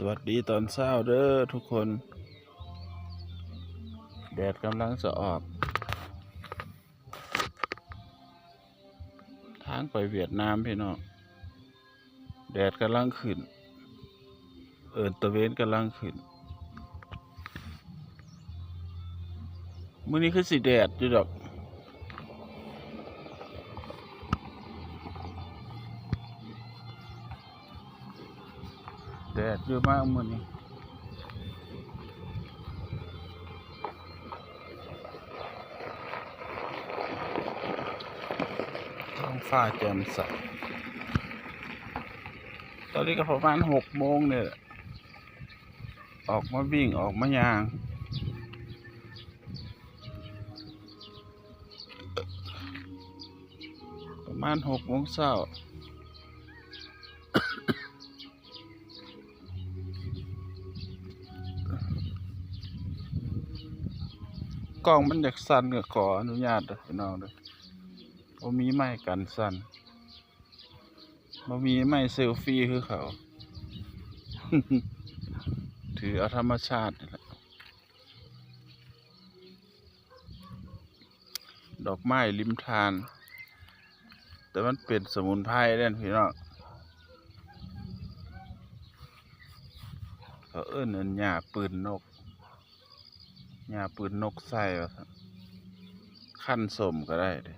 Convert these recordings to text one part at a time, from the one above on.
สวัสดีตอนเช้าเด้อทุกคนแดดกำลังจะออกทางไปเวียดนามพี่น้องแดดกำลังขึ้นตะเวนกำลังขึ้นมื้อนี้คือสิแดดอยู่ดอกแดดเยอะมากมื้อนี้ท้องฟ้าแจ่มใสตอนนี้ก็ประมาณ6 โมงเนี่ยออกมาวิ่งออกมาย่างประมาณ6 โมงเช้ากล้องมันอยากสั่นก็ขออนุญาตเด้อพี่น้องเด้อบ่มีไม้กันสั่นบ่มีไม้เซลฟี่คือเขา ถือเอาธรรมชาตินี่แหละดอกไม้ริมทานแต่มันเป็นสมุนไพรเด้อพี่น้องเขาเอิ้นหญ้าปืนนกหญ้าปืนนกใส่ว่าซั่นคั่นส้มก็ได้เด้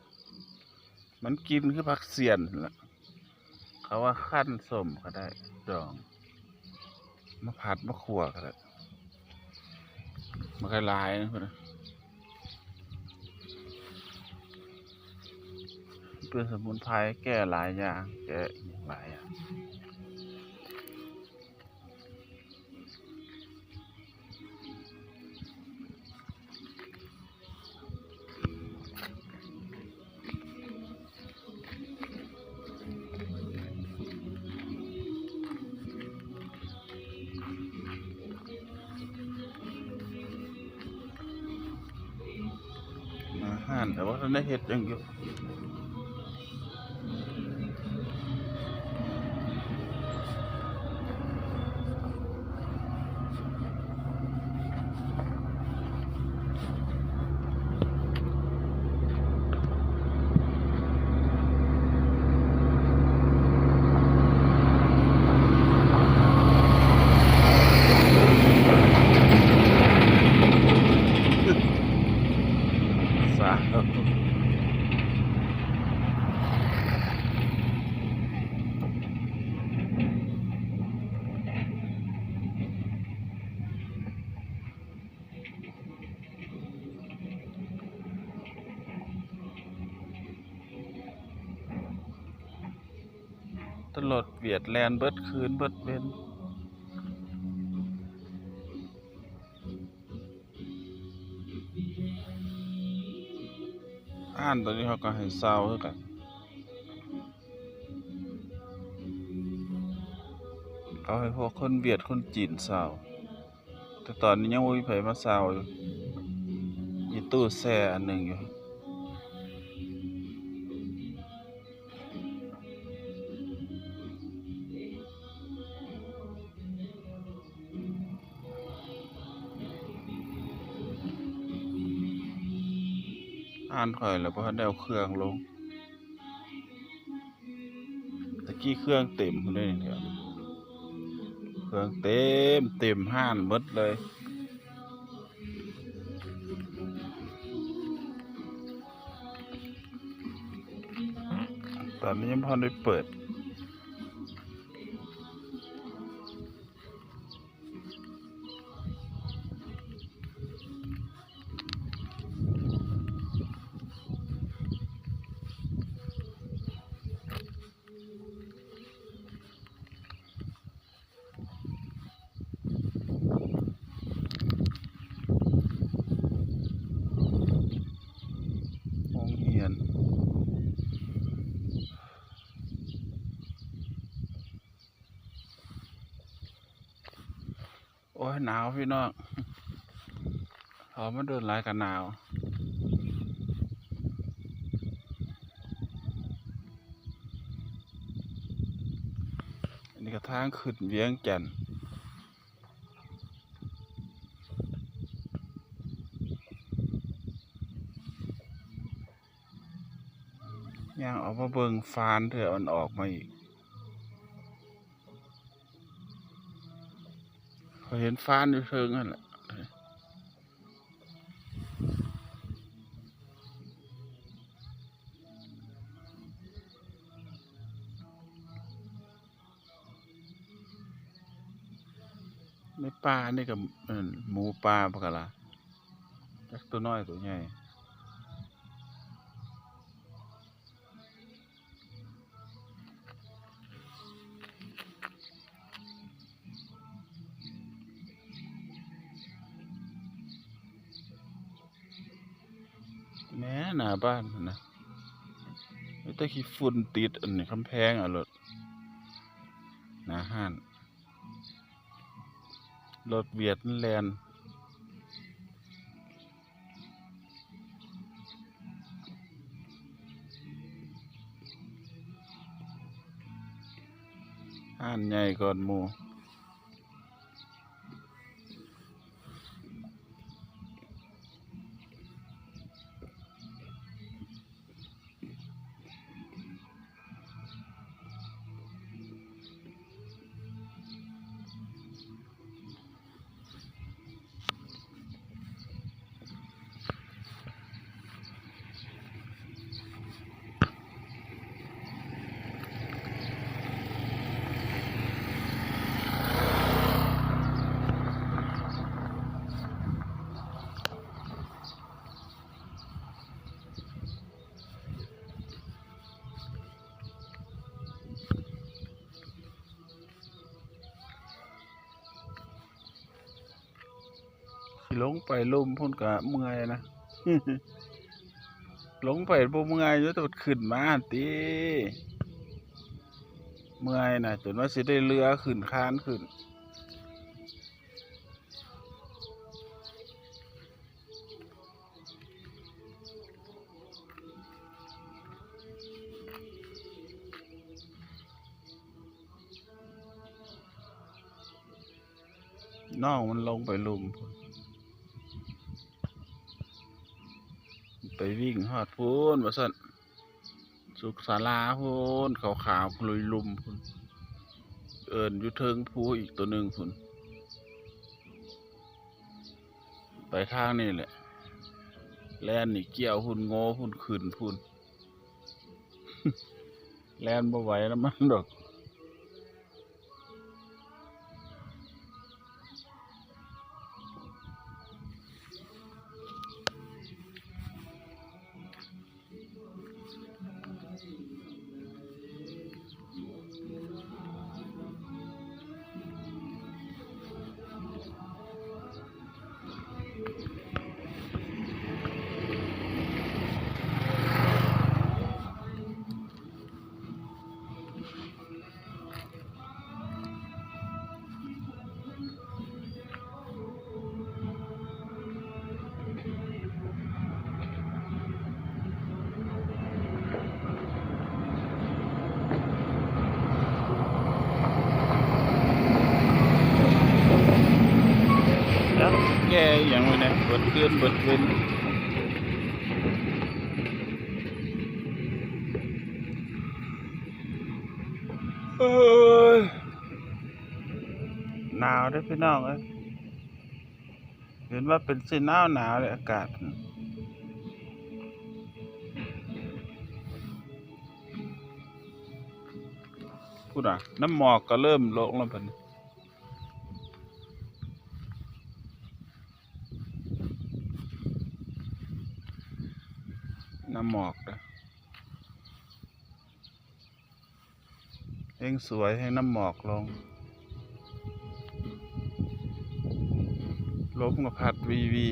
มันกินคือผักเสียนนั่นล่ะเขาว่าคั่นส้มก็ได้ดองมาผัดมาคั่วก็ได้มันก็หลายนะพุ่นน่ะเป็นสมุนไพรแก้หลายอย่างแก้หลายอย่างอาหารแต่ว่าท่านได้เฮ็ดยังอยู่สาตลอดเวียดแลนด์เบิดคืนเบิดเว้นอ่านตอนนี้เขาก็ให้เศร้าคือกันเขาให้พวกคนเวียดคนจีนเศร้าแต่ตอนนี้ยังบ่มีไผมาเศร้าอยู่มีตู้แช่อันหนึงอยู่อ่านค่อยแล้วบ่ทันได้เอาเครื่องลงตะกี้เครื่องเต็มพุ่นเด้นี่เดี๋ยวเครื่องเต็มห้านหมดเลยตอนนี้ยังบ่ทันได้เปิดโรงเรียนโอ้ยหนาวพี่น้องพอมาเดินหลายก็หนาวอันนี้ก็ทางขึ้นเวียงจันทน์ เอามาเบิ่งฟานเถอะมันออกมาอีกเขาเห็นฟานอยู่เทิงนั่นแหละในป่านี่กับหมูป่าปะกะล่ะจักตัวน้อยตัวใหญ่แม่หน้าบ้านนะไม่ต้องขี้ฝุ่นติดอันนี้คำแพงอ่ะรถหน้าห้านรถเวียดแลนห้านใหญ่ก่อนหมู่ลงไปลุ่มพุ่นกะเมื่อยนะ ลงไปบ่เมื่อยอยู่แต่มันขึ้นมาติเมื่อยนะจนว่าสิได้เรือขึ้นคานขึ้นน้องมันลงไปลุ่มพุ่นไปวิ่งฮอดพูนว่าซั่นสุขศาลาพูนขาวๆลุยลุ่มพุ่นเอิ้นอยู่เทิงภูอีกตัวหนึ่งพุ่นไปทางนี่แหละแล่นนี่เกี่ยวพุ่นโง่พุ่นขึ้นพุ่น แล่นบ่ไหวแล้วมันดอกแกอย่างไรเนี่ยเบิดขึ้นเอ้ยหนาวเด้อพี่น้องเอ้ยเห็นว่าเป็นสิหนาวเลยอากาศพูดอ่ะน้ำหมอกก็เริ่มลงแล้วเพิ่นน้ำหมอกนะเองสวยให้น้ำหมอกลงลมกับพัดวี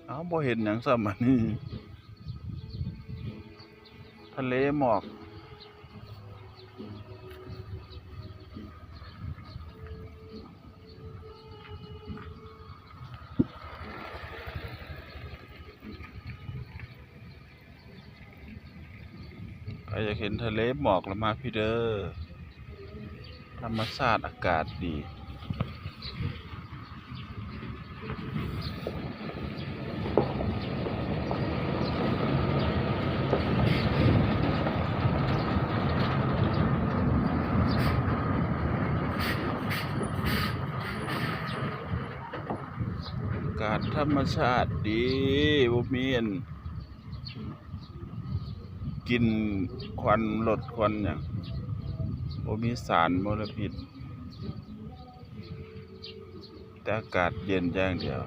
เอาบ่เห็นหยังซ้ำอันนี้ทะเลหมอกใครอยากเห็นทะเลหมอกแล้วมาพี่เด้อธรรมชาติอากาศดี รรมชาติดีบ่มีอันกินควันรถควันหยังบ่มีสารมลพิษแต่อากาศเย็นอย่างเดียว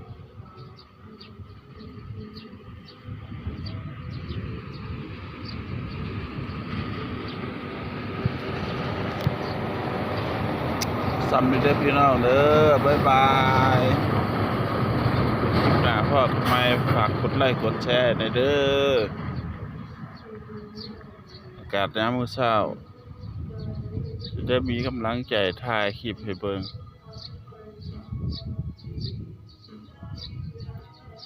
สำนึกได้อพี่น้องเด้อบ๊ายบายคลิปหน้าพ่อทำไมฝากกดไลค์กดแชร์หน่อยเด้ออากาศยามมื้อเช้าจะได้มีกำลังใจถ่ายคลิปให้เบิ่ง